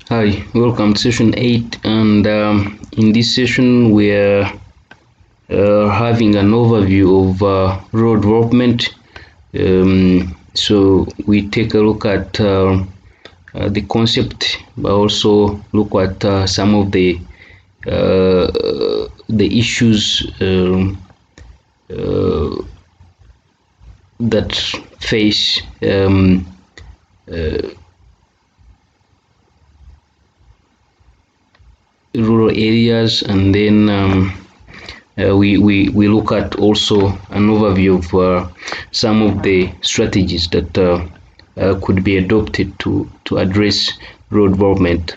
Hi, welcome to session 8. And in this session, we're having an overview of road development. So we take a look at the concept, but also look at some of the issues that face rural areas, and then we look at also an overview of some of the strategies that could be adopted to address road development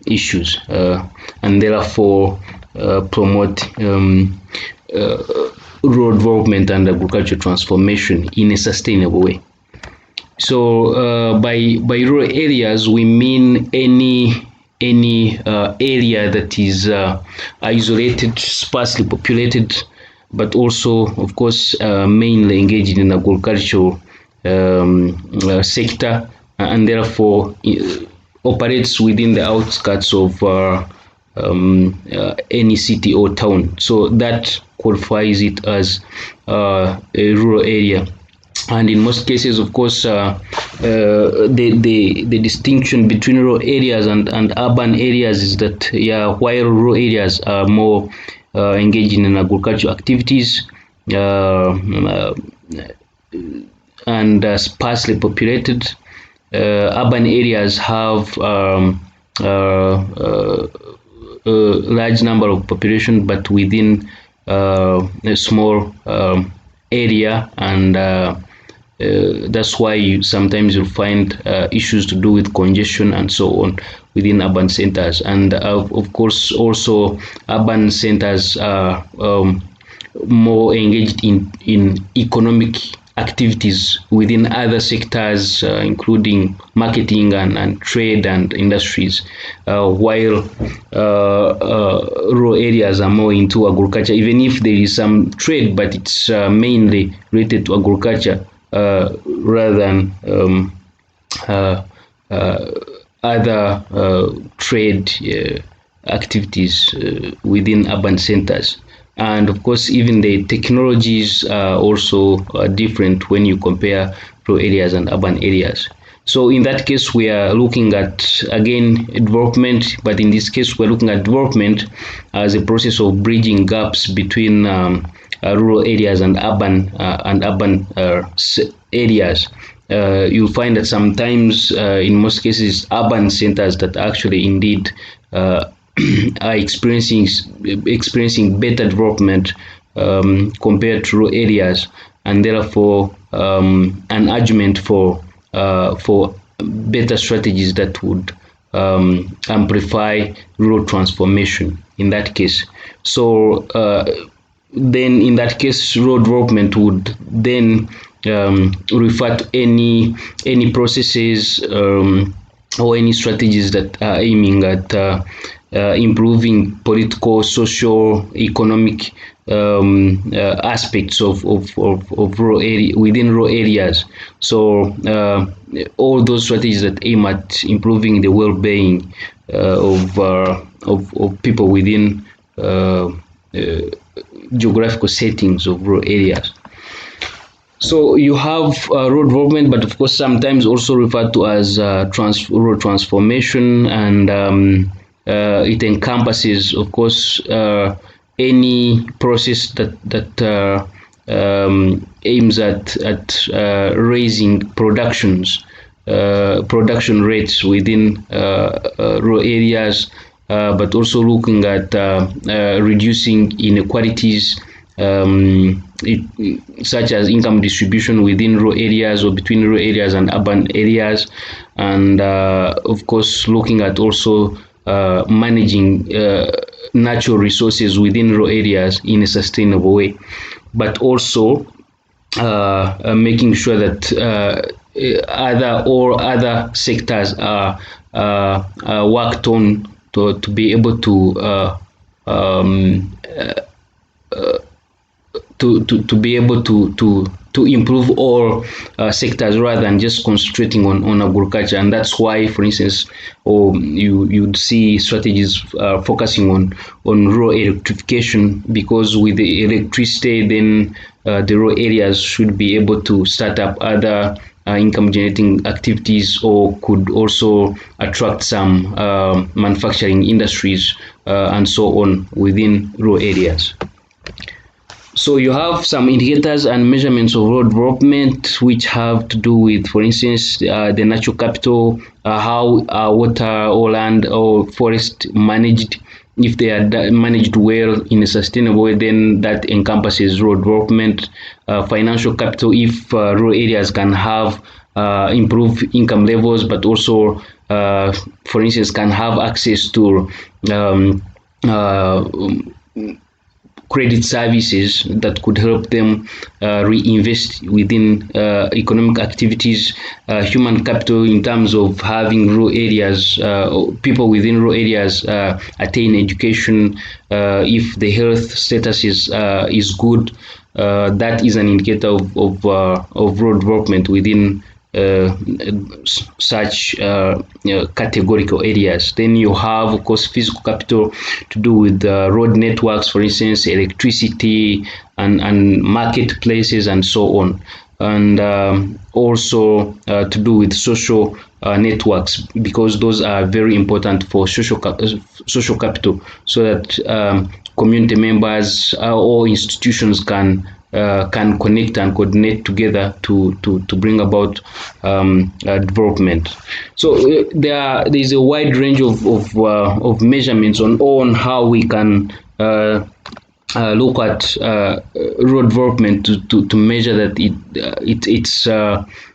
issues, and therefore promote road development and agricultural transformation in a sustainable way. So by rural areas, we mean any area that is isolated, sparsely populated, but also, of course, mainly engaged in agricultural sector, and therefore operates within the outskirts of any city or town. So that qualifies it as a rural area. And in most cases, of course, the distinction between rural areas and urban areas is that, yeah, while rural areas are more engaging in agricultural activities and sparsely populated, urban areas have a large number of population, but within a small area, and that's why sometimes you'll find issues to do with congestion and so on within urban centers. And of course, also urban centers are more engaged in economic activities within other sectors, including marketing and trade and industries, while rural areas are more into agriculture, even if there is some trade, but it's mainly related to agriculture rather than uh, other trade activities within urban centers. And of course, even the technologies are also different when you compare rural areas and urban areas. So in that case, we are looking at, again, development, but in this case, we're looking at development as a process of bridging gaps between rural areas and urban areas. You'll find that sometimes, in most cases, urban centers that actually indeed are experiencing better development compared to rural areas, and therefore an argument for better strategies that would amplify rural transformation in that case. So then in that case, rural development would then refer to any processes or any strategies that are aiming at improving political, social, economic aspects of rural area, within rural areas. So all those strategies that aim at improving the well-being of people within geographical settings of rural areas. So you have road development, but of course sometimes also referred to as rural transformation, and it encompasses, of course, any process that aims at raising production rates within rural areas, but also looking at reducing inequalities, such as income distribution within rural areas or between rural areas and urban areas, and of course looking at also managing natural resources within rural areas in a sustainable way, but also making sure that other sectors are worked on to be able to be able to to improve all sectors rather than just concentrating on agriculture. And that's why, for instance, you'd see strategies focusing on rural electrification, because with the electricity, then the rural areas should be able to start up other income generating activities, or could also attract some manufacturing industries and so on within rural areas. So you have some indicators and measurements of rural development which have to do with, for instance, the natural capital, how water or land or forest managed. If they are managed well in a sustainable way, then that encompasses rural development. Financial capital, if rural areas can have improved income levels, but also, for instance, can have access to credit services that could help them reinvest within economic activities. Human capital, in terms of having rural areas, people within rural areas attain education. If the health status is good, that is an indicator of rural development within such categorical areas. Then you have, of course, physical capital to do with road networks, for instance, electricity and marketplaces and so on. And also to do with social networks, because those are very important for social capital, so that community members or institutions can connect and coordinate together to bring about development. So there is a wide range of measurements on how we can look at rural development to measure that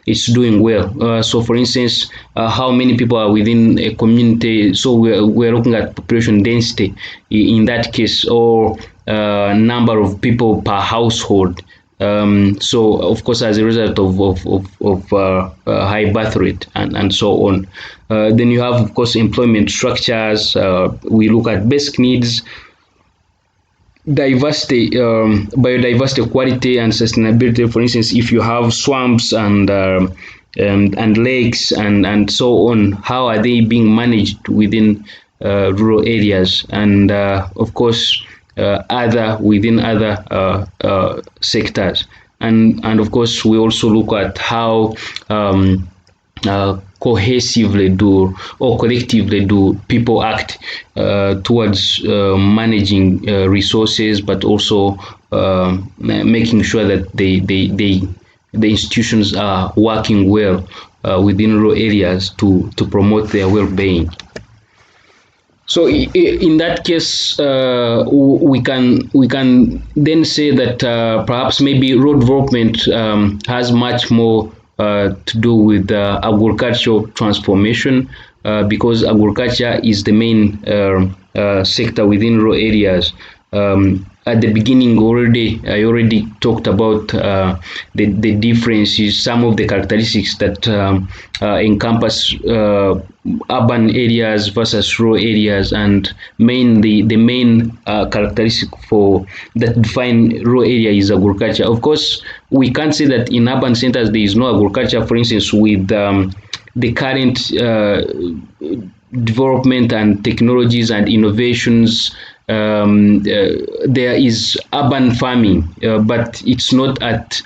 it's doing well. So, for instance, how many people are within a community? So we're looking at population density in that case, or number of people per household. So, of course, as a result of high birth rate and so on. Then you have, of course, employment structures. We look at basic needs, diversity, biodiversity, quality, and sustainability. For instance, if you have swamps and lakes and so on, how are they being managed within rural areas? And of course, other within other sectors. And of course, we also look at how cohesively do or collectively do people act towards managing resources, but also making sure that the institutions are working well within rural areas to promote their well-being. So in that case, we can then say that perhaps maybe road development has much more to do with agricultural transformation, because agriculture is the main sector within rural areas. At the beginning, I already talked about the differences, some of the characteristics that encompass urban areas versus rural areas, and the main characteristic that define rural area is agriculture. Of course, we can't say that in urban centers there is no agriculture. For instance, with the current development and technologies and innovations, there is urban farming, but it's not at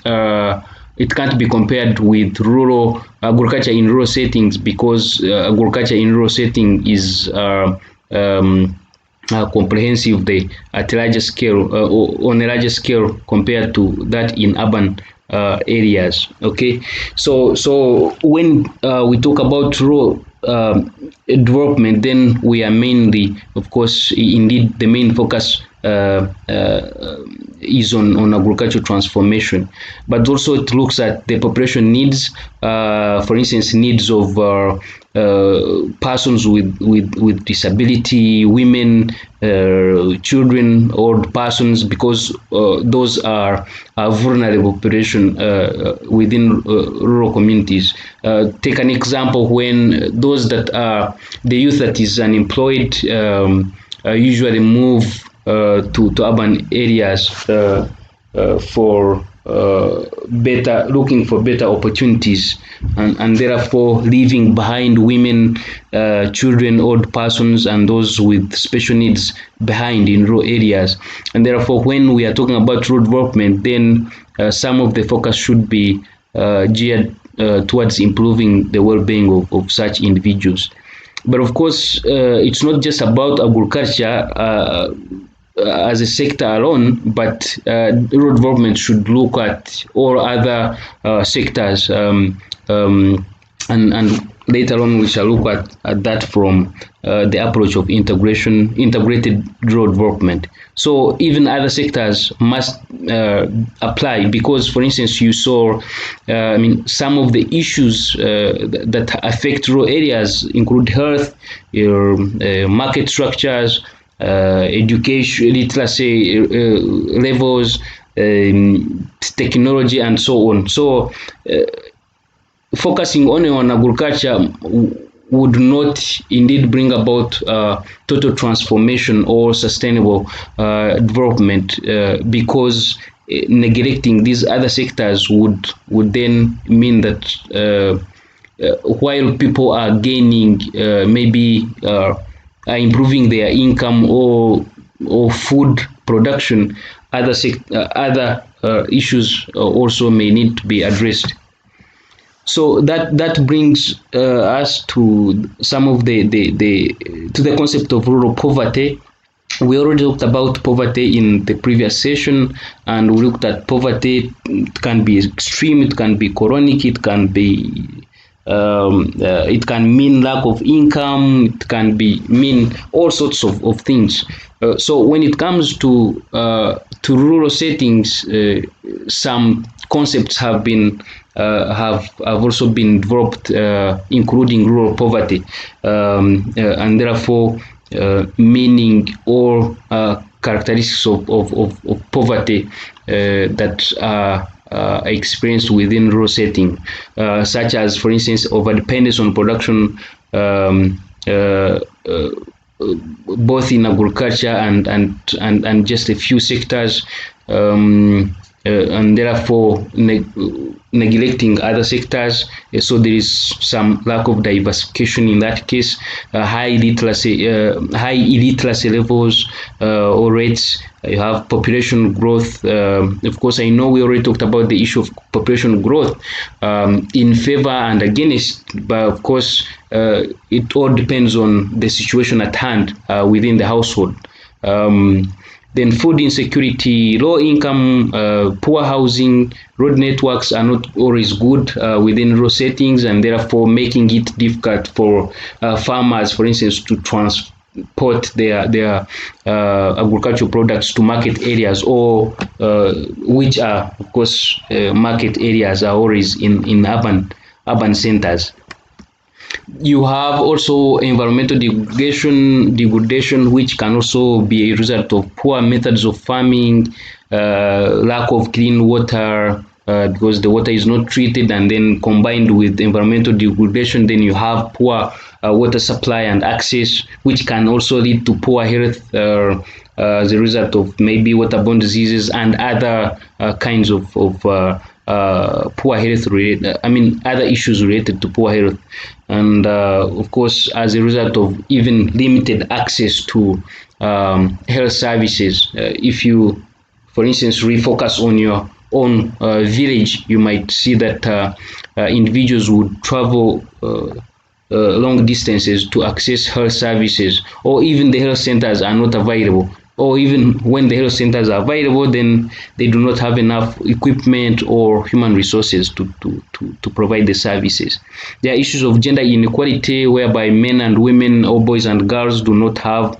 it can't be compared with rural agriculture in rural settings, because agriculture in rural setting is comprehensively at a larger scale, on a larger scale compared to that in urban areas. Okay, so when we talk about rural development, then we are mainly, of course, indeed the main focus is on agricultural transformation, but also it looks at the population needs, for instance, needs of persons with disability, women, children, old persons, because those are vulnerable population within rural communities. Take an example: when those that are the youth that is unemployed usually move to urban areas for looking for better opportunities, and therefore leaving behind women, children, old persons, and those with special needs behind in rural areas. And therefore, when we are talking about rural development, then some of the focus should be geared towards improving the well-being of such individuals. But of course, it's not just about agriculture as a sector alone, but rural development should look at all other sectors, and later on we shall look at that from the approach of integrated rural development. So even other sectors must apply, because, for instance, you saw, some of the issues that affect rural areas include health, market structures, education, literacy levels, technology, and so on. So, focusing only on agriculture would not indeed bring about total transformation or sustainable development, because neglecting these other sectors would then mean that while people are gaining, maybe are improving their income or food production, other issues also may need to be addressed. So that brings us to some of the concept of rural poverty. We already talked about poverty in the previous session, and we looked at poverty. It can be extreme, it can be chronic, it can mean lack of income, it can mean all sorts of things. So when it comes to rural settings, some concepts have also been developed, including rural poverty, and therefore meaning or characteristics of poverty that are experienced within rural setting, such as, for instance, overdependence on production, both in agriculture and just a few sectors, and therefore neglecting other sectors. So there is some lack of diversification in that case. High illiteracy levels or rates. You have population growth. Of course, I know we already talked about the issue of population growth, in favor and against, but of course it all depends on the situation at hand within the household. Then food insecurity, low income, poor housing, road networks are not always good within rural settings, and therefore making it difficult for farmers, for instance, to transport their agricultural products to market areas, or which are, of course, market areas are always in urban centers. You have also environmental degradation, which can also be a result of poor methods of farming, lack of clean water, because the water is not treated, and then combined with environmental degradation, then you have poor water supply and access, which can also lead to poor health as a result of maybe waterborne diseases and other kinds of poor health other issues related to poor health. And of course, as a result of even limited access to health services. If you, for instance, refocus on your own village, you might see that individuals would travel long distances to access health services, or even the health centers are not available, or even when the health centers are available, then they do not have enough equipment or human resources to provide the services. There are issues of gender inequality, whereby men and women, or boys and girls, do not have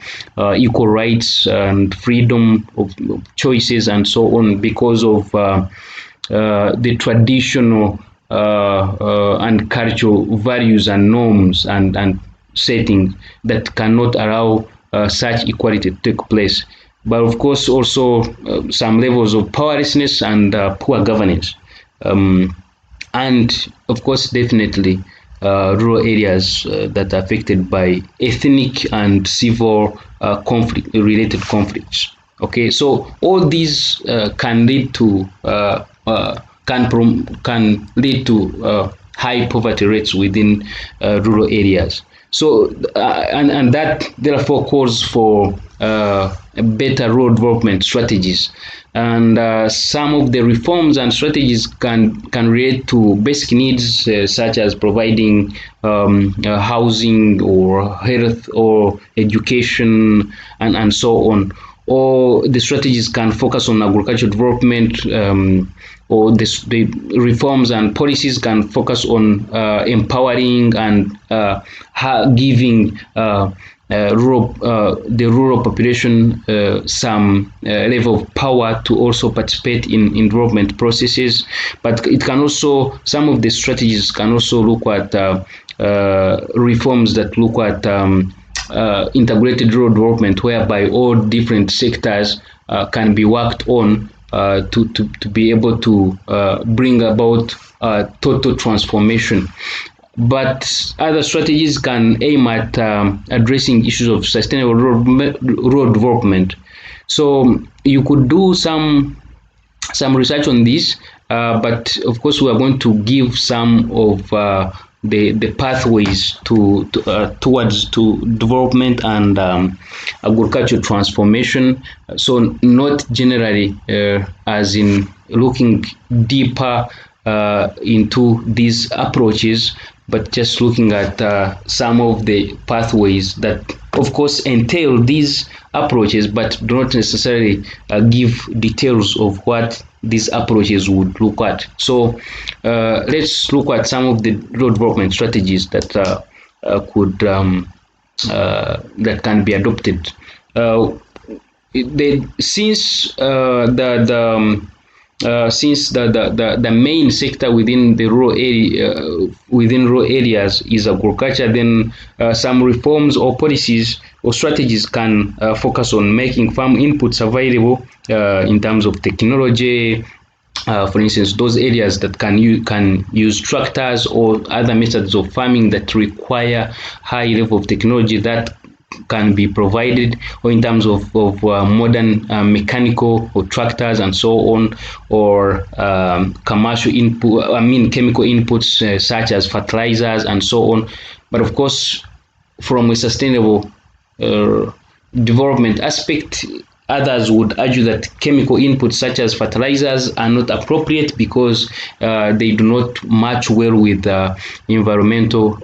equal rights and freedom of choices and so on, because of the traditional and cultural values and norms and settings that cannot allow such equality to take place. But of course, also some levels of powerlessness and poor governance. And of course, definitely rural areas that are affected by ethnic and civil related conflicts. Okay, so all these can lead to can lead to high poverty rates within rural areas. So and that therefore calls for better rural development strategies. And some of the reforms and strategies can relate to basic needs such as providing housing or health or education and so on. Or the strategies can focus on agricultural development, or the reforms and policies can focus on empowering and giving the rural population some level of power to also participate in development processes. But it can also, some of the strategies can also look at reforms that look at integrated rural development, whereby all different sectors can be worked on to be able to bring about total transformation. But other strategies can aim at addressing issues of sustainable rural development. So you could do some research on this, but of course we are going to give some of the pathways towards to development and agricultural transformation. So not generally as in looking deeper into these approaches, but just looking at some of the pathways that of course entail these approaches, but do not necessarily give details of what these approaches would look at. So let's look at some of the rural development strategies that could that can be adopted. Since since the main sector within the rural area within rural areas is agriculture, then some reforms or policies or strategies can focus on making farm inputs available in terms of technology. For instance, those areas that can use tractors or other methods of farming that require high level of technology, that can be provided, or in terms of modern mechanical or tractors and so on, or commercial input, I mean chemical inputs such as fertilizers and so on. But of course, from a sustainable development aspect, others would argue that chemical inputs such as fertilizers are not appropriate because they do not match well with environmental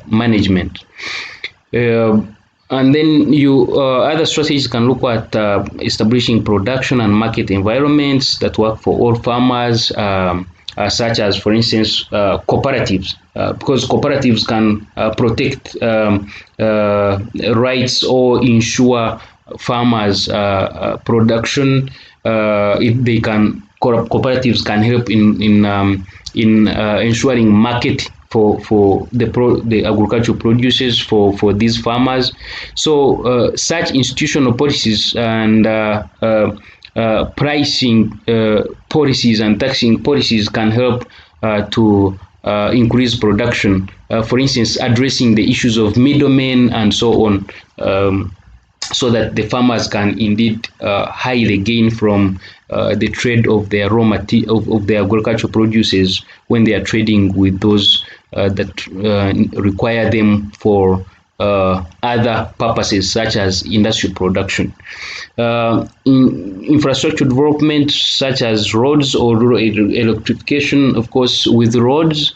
management. And then other strategies can look at establishing production and market environments that work for all farmers, such as, for instance, cooperatives, because cooperatives can protect rights or ensure farmers' production. If they can, cooperatives can help in ensuring market for the agricultural produces for these farmers. So such institutional policies and pricing policies and taxing policies can help to increase production. For instance, addressing the issues of middlemen and so on. So that the farmers can indeed highly gain from the trade of their raw material of their agricultural produces when they are trading with those that require them for other purposes such as industrial production. In infrastructure development such as roads or rural electrification, of course, with roads,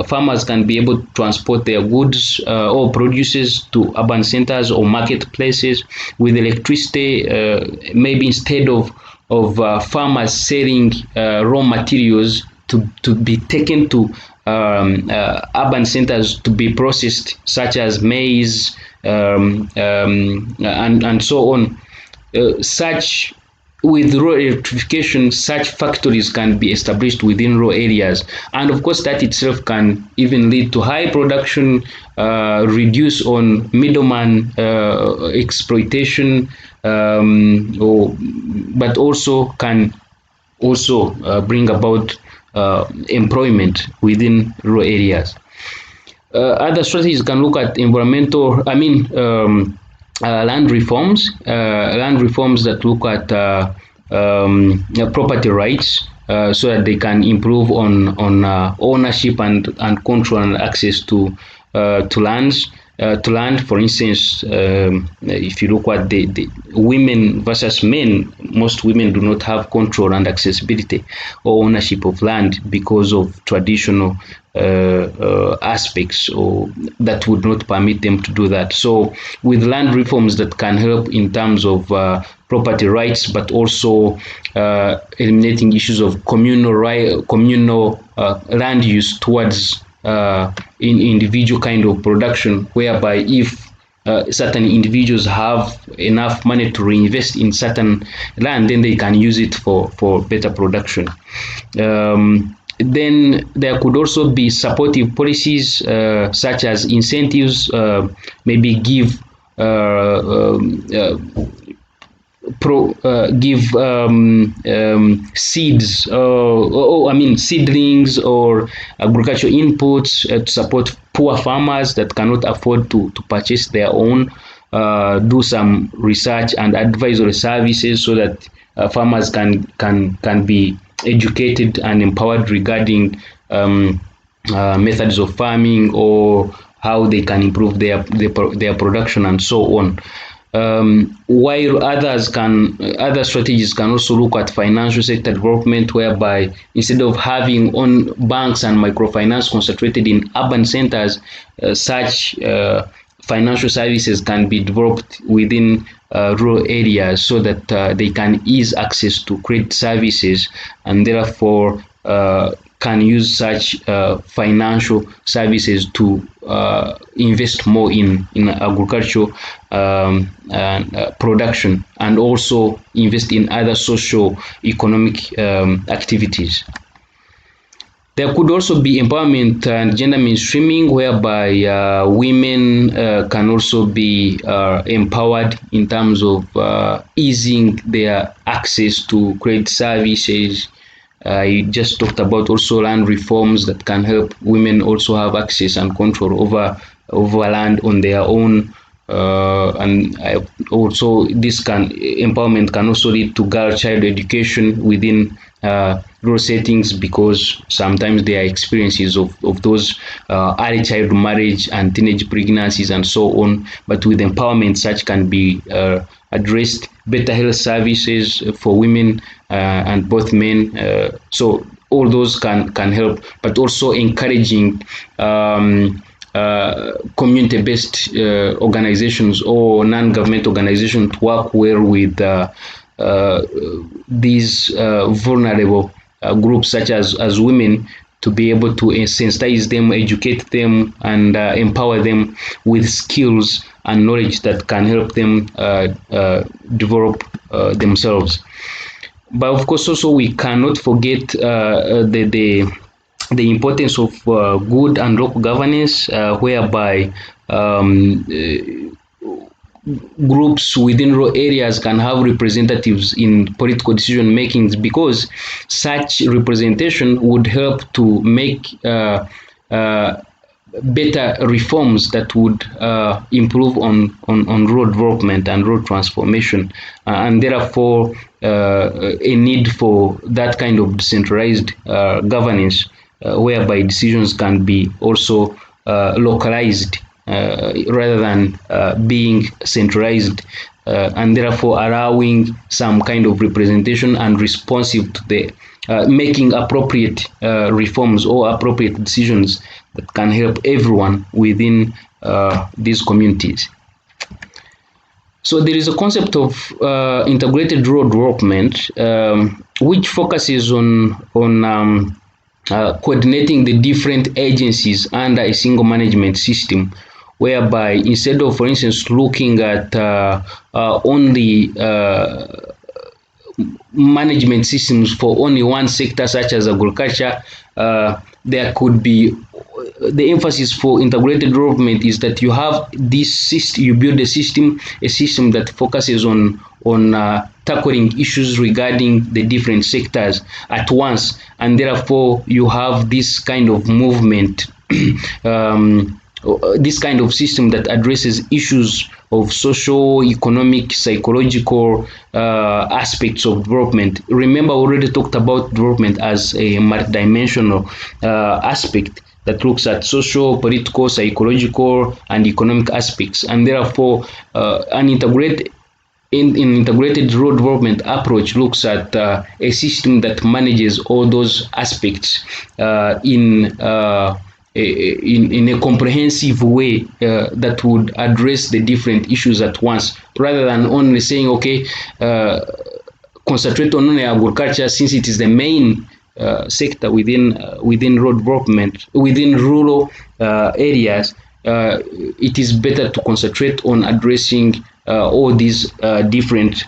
farmers can be able to transport their goods or produces to urban centers or marketplaces. With electricity, maybe instead of farmers selling raw materials to be taken to urban centers to be processed, such as maize and so on. Such With rural electrification, such factories can be established within rural areas, and of course that itself can even lead to high production, reduce on middleman exploitation, but also can also bring about employment within rural areas. Other strategies can look at environmental, land reforms that look at property rights, so that they can improve on ownership and control and access to lands. To land, for instance, if you look at the women versus men, most women do not have control and accessibility or ownership of land because of traditional aspects, or that would not permit them to do that. So, with land reforms that can help in terms of property rights, but also eliminating issues of communal land use towards in individual kind of production, whereby if certain individuals have enough money to reinvest in certain land, then they can use it for better production. Then there could also be supportive policies, such as incentives, maybe give give seeds, seedlings or agricultural inputs to support poor farmers that cannot afford to purchase their own. Do some research and advisory services so that farmers can be educated and empowered regarding methods of farming, or how they can improve their production and so on. While other strategies can also look at financial sector development, whereby instead of having on banks and microfinance concentrated in urban centers, such financial services can be developed within rural areas, so that they can ease access to credit services, and therefore can use such financial services to invest more in agricultural production, and also invest in other social economic activities. There could also be empowerment and gender mainstreaming, whereby women can also be empowered in terms of easing their access to credit services. I just talked about also land reforms that can help women also have access and control over land on their own. And also this empowerment can also lead to girl child education within rural settings, because sometimes there are experiences of those early child marriage and teenage pregnancies and so on. But with empowerment, such can be addressed. Better health services for women and both men. So all those can help, but also encouraging community-based organizations or non-government organizations to work well with these vulnerable groups, such as women, to be able to sensitize them, educate them, and empower them with skills and knowledge that can help them develop themselves. But of course, also we cannot forget the importance of good and local governance, whereby groups within rural areas can have representatives in political decision makings, because such representation would help to make better reforms that would improve on rural development and rural transformation, and therefore a need for that kind of decentralized governance, whereby decisions can be also localized rather than being centralized, and therefore allowing some kind of representation and responsive to the making appropriate reforms or appropriate decisions that can help everyone within these communities. So there is a concept of integrated rural development, which focuses on coordinating the different agencies under a single management system, whereby instead of, for instance, looking at only management systems for only one sector, such as agriculture, there could be the emphasis for integrated development is that you have this system, you build a system that focuses on tackling issues regarding the different sectors at once, and therefore you have this kind of movement, this kind of system that addresses issues of social, economic, psychological aspects of development. Remember, we already talked about development as a multidimensional aspect that looks at social, political, psychological, and economic aspects, and therefore an integrated rural development approach looks at a system that manages all those aspects in a comprehensive way that would address the different issues at once, rather than only saying, okay, concentrate on only agriculture since it is the main sector within rural development, within rural areas. It is better to concentrate on addressing all these different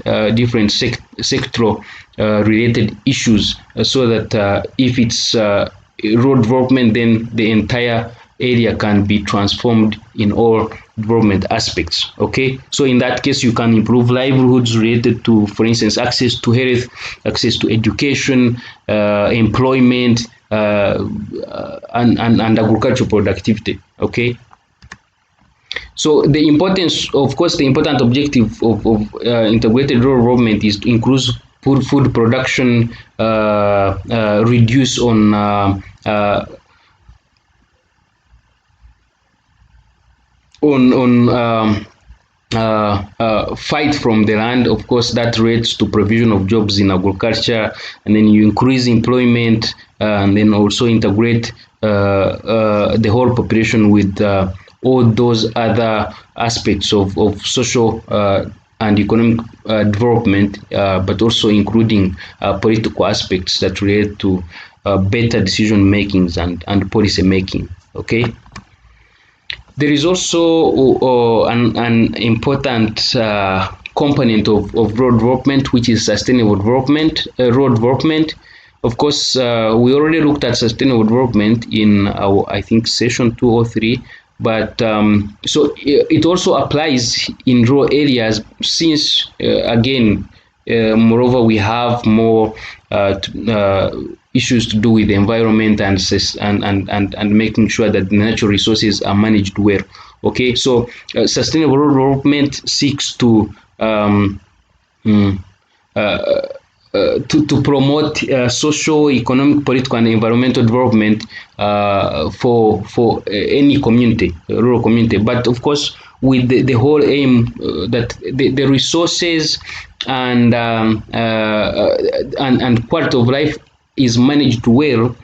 sectoral related issues, so that if it's road development, then the entire area can be transformed in all development aspects. Okay, so in that case, you can improve livelihoods related to, for instance, access to health, access to education, employment, and agricultural productivity. Okay. So the importance, of course, the important objective of integrated rural development is to increase food production, reduce on fight from the land. Of course, that relates to provision of jobs in agriculture, and then you increase employment, and then also integrate the whole population with all those other aspects of social and economic development, but also including political aspects that relate to better decision makings and policy making. Okay. There is also an important component of road development, which is sustainable development, road development. Of course, we already looked at sustainable development in our, I think, session 2 or 3, but so it also applies in rural areas, since again, moreover, we have more issues to do with the environment and making sure that the natural resources are managed well. Okay, so sustainable development seeks to to promote social, economic, political, and environmental development for any community, rural community. But of course, with the whole aim that the resources and quality of life is managed well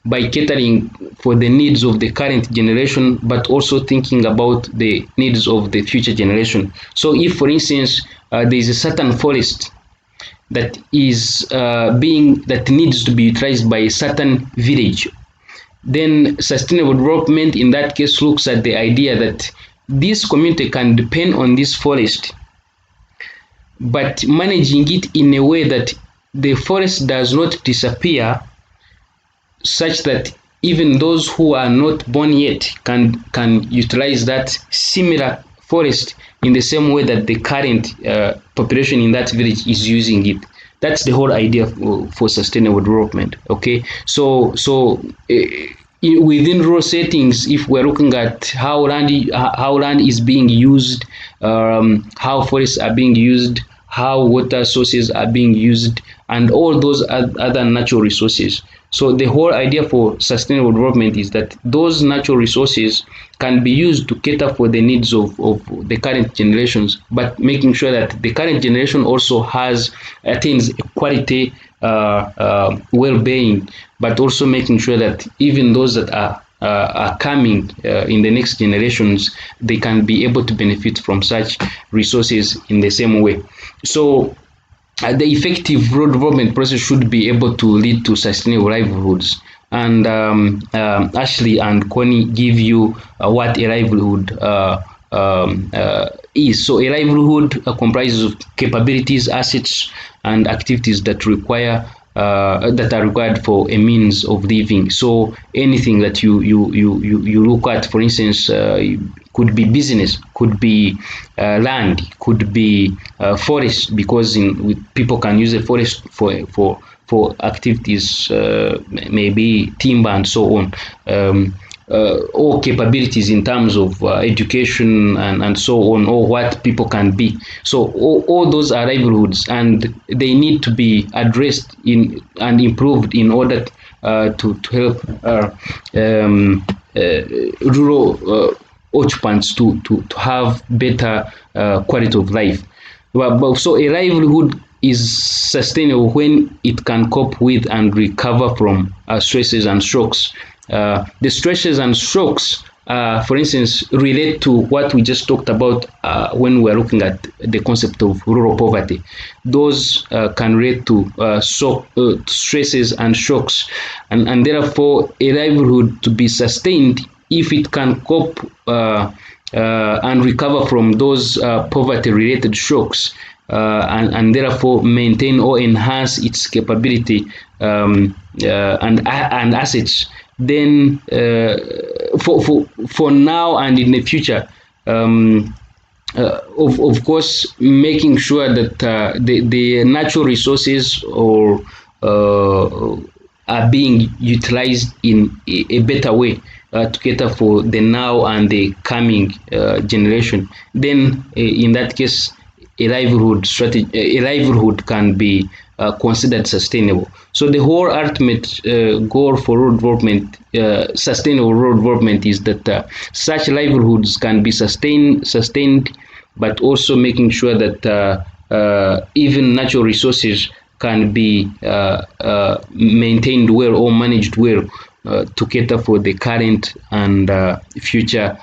by catering for the needs of the current generation, but also thinking about the needs of the future generation. So if, for instance, there is a certain forest that is that needs to be utilized by a certain village, then sustainable development in that case looks at the idea that this community can depend on this forest, but managing it in a way that the forest does not disappear, such that even those who are not born yet can utilize that similar forest in the same way that the current population in that village is using it. That's the whole idea for sustainable development. Okay, so within rural settings, if we're looking at how land is being used, how forests are being used, how water sources are being used, and all those other natural resources. So the whole idea for sustainable development is that those natural resources can be used to cater for the needs of the current generations, but making sure that the current generation also attains quality well-being, but also making sure that even those that are coming in the next generations, they can be able to benefit from such resources in the same way. So the effective rural development process should be able to lead to sustainable livelihoods. And Ashley and Connie give you what a livelihood is. So a livelihood comprises of capabilities, assets, and activities that require that are required for a means of living. So anything that you look at, for instance, could be business, could be land, could be forest, because people can use a forest for activities, maybe timber and so on. or capabilities in terms of education and so on, or what people can be. So all those are livelihoods, and they need to be addressed in and improved in order to help rural occupants to have better quality of life. So a livelihood is sustainable when it can cope with and recover from stresses and shocks. The stresses and shocks, for instance, relate to what we just talked about when we are looking at the concept of rural poverty. Those can relate to stresses and shocks, and therefore a livelihood to be sustained if it can cope and recover from those poverty-related shocks, and therefore maintain or enhance its capability and assets. Then for now and in the future, of course, making sure that the natural resources or are being utilized in a better way to cater for the now and the coming generation. Then, in that case, a livelihood strategy, a livelihood can be considered sustainable. So the whole ultimate goal for rural development, sustainable rural development, is that such livelihoods can be sustained, but also making sure that even natural resources can be maintained well or managed well to cater for the current and future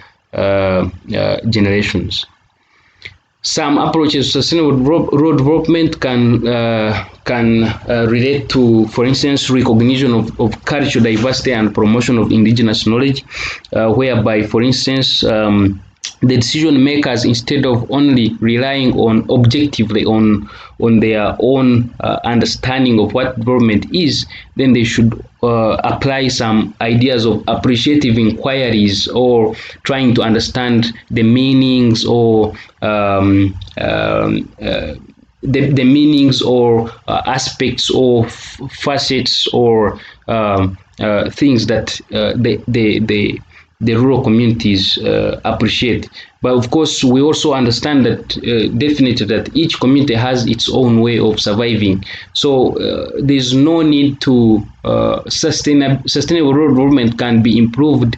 generations. Some approaches to sustainable rural development can relate to, for instance, recognition of cultural diversity and promotion of indigenous knowledge, whereby, for instance, the decision makers, instead of only relying on objectively on their own understanding of what development is, then they should apply some ideas of appreciative inquiries, or trying to understand the meanings or the meanings or aspects or facets or things that the rural communities appreciate. But of course, we also understand that definitely that each community has its own way of surviving. So there's no need to sustainable rural development can be improved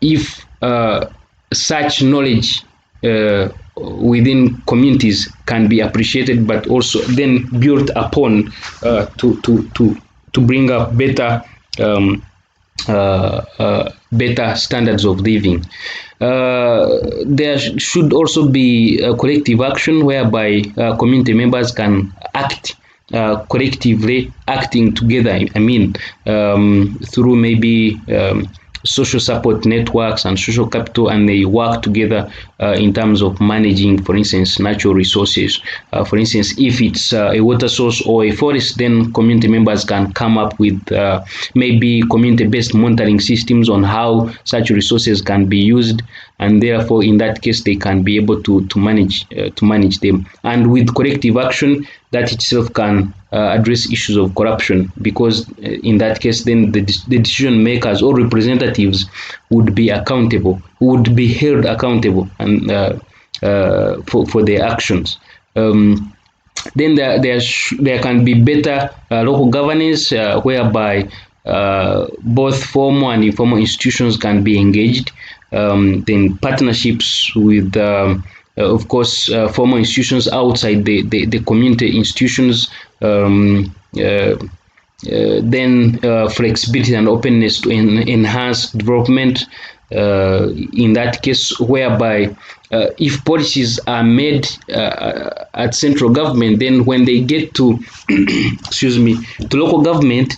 if such knowledge within communities can be appreciated, but also then built upon to bring up better better standards of living. There should also be a collective action whereby community members can act collectively, acting together. I mean, through maybe social support networks and social capital, and they work together in terms of managing, for instance, natural resources. For instance, if it's a water source or a forest, then community members can come up with maybe community-based monitoring systems on how such resources can be used, and therefore, in that case, they can be able to manage them. And with collective action, that itself can address issues of corruption, because in that case, then the decision makers or representatives would be accountable, would be held accountable, and for their actions. Then there can be better local governance, whereby both formal and informal institutions can be engaged. Then partnerships with of course, formal institutions outside the community institutions, then flexibility and openness to enhance development. In that case, whereby if policies are made at central government, then when they get to excuse me, to local government,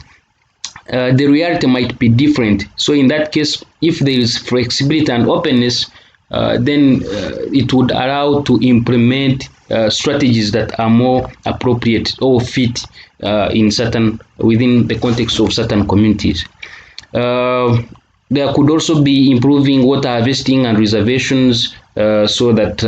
the reality might be different. So in that case, if there is flexibility and openness, then it would allow to implement strategies that are more appropriate or fit within the context of certain communities. There could also be improving water harvesting and reservations, so that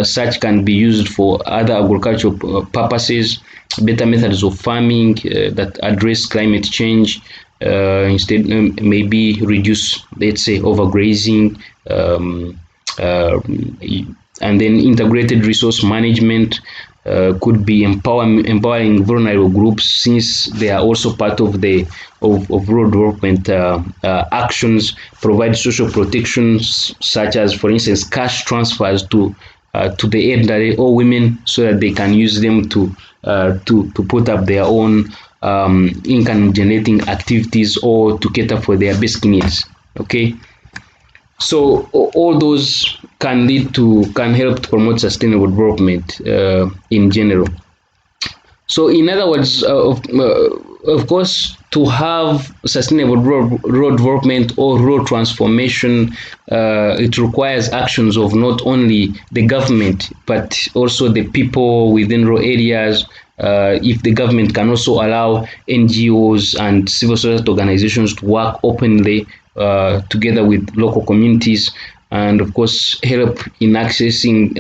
such can be used for other agricultural purposes, better methods of farming that address climate change, instead maybe reduce, let's say, overgrazing, um, uh, and then integrated resource management could be empowering vulnerable groups, since they are also part of the of rural development actions. Provide social protections such as, for instance, cash transfers to the elderly or women, so that they can use them to put up their own income generating activities, or to cater for their basic needs. Okay, so all those can help to promote sustainable development in general. So in other words, of course, to have sustainable road development or road transformation, it requires actions of not only the government but also the people within rural areas. If the government can also allow NGOs and civil society organizations to work openly together with local communities, and of course help in accessing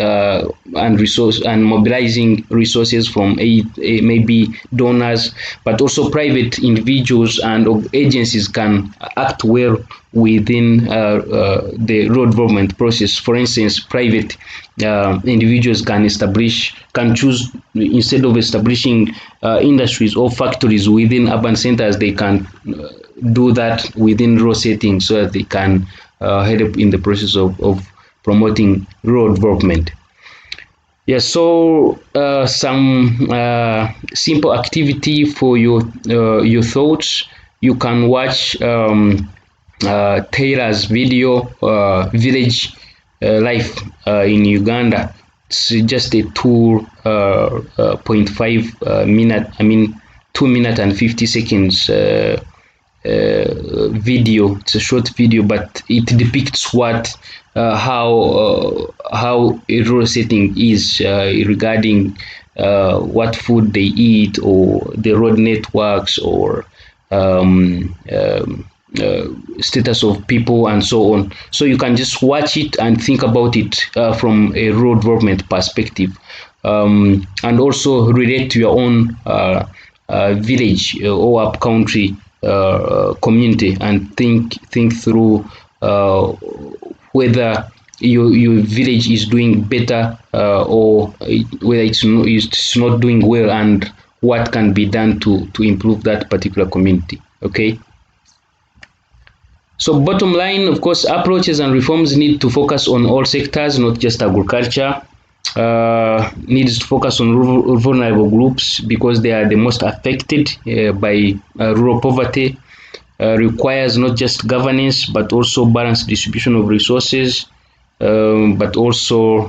and mobilizing resources from maybe donors, but also private individuals and agencies can act well within the road development process. For instance, private individuals can choose, instead of establishing industries or factories within urban centers, they can do that within rural settings, so that they can help in the process of promoting rural development. Yeah, so some simple activity for your thoughts. You can watch Taylor's video, Village Life in Uganda. It's just a 2.5 minute, I mean 2 minutes and 50 seconds video. It's a short video, but it depicts how a rural setting is regarding what food they eat, or the road networks, or status of people, and so on. So you can just watch it and think about it from a road development perspective, and also relate to your own village or up country community, and think through whether your village is doing better, or whether it's not doing well, and what can be done to improve that particular community. Okay. So bottom line, of course, approaches and reforms need to focus on all sectors, not just agriculture. Needs to focus on vulnerable groups, because they are the most affected by rural poverty. Requires not just governance, but also balanced distribution of resources, but also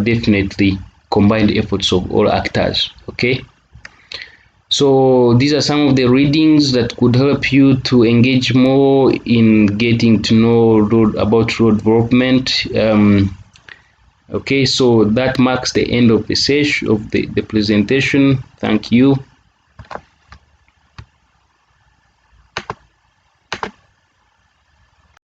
definitely combined efforts of all actors. Okay. So these are some of the readings that could help you to engage more in getting to know about road development. Okay, so that marks the end of the session of the presentation. Thank you.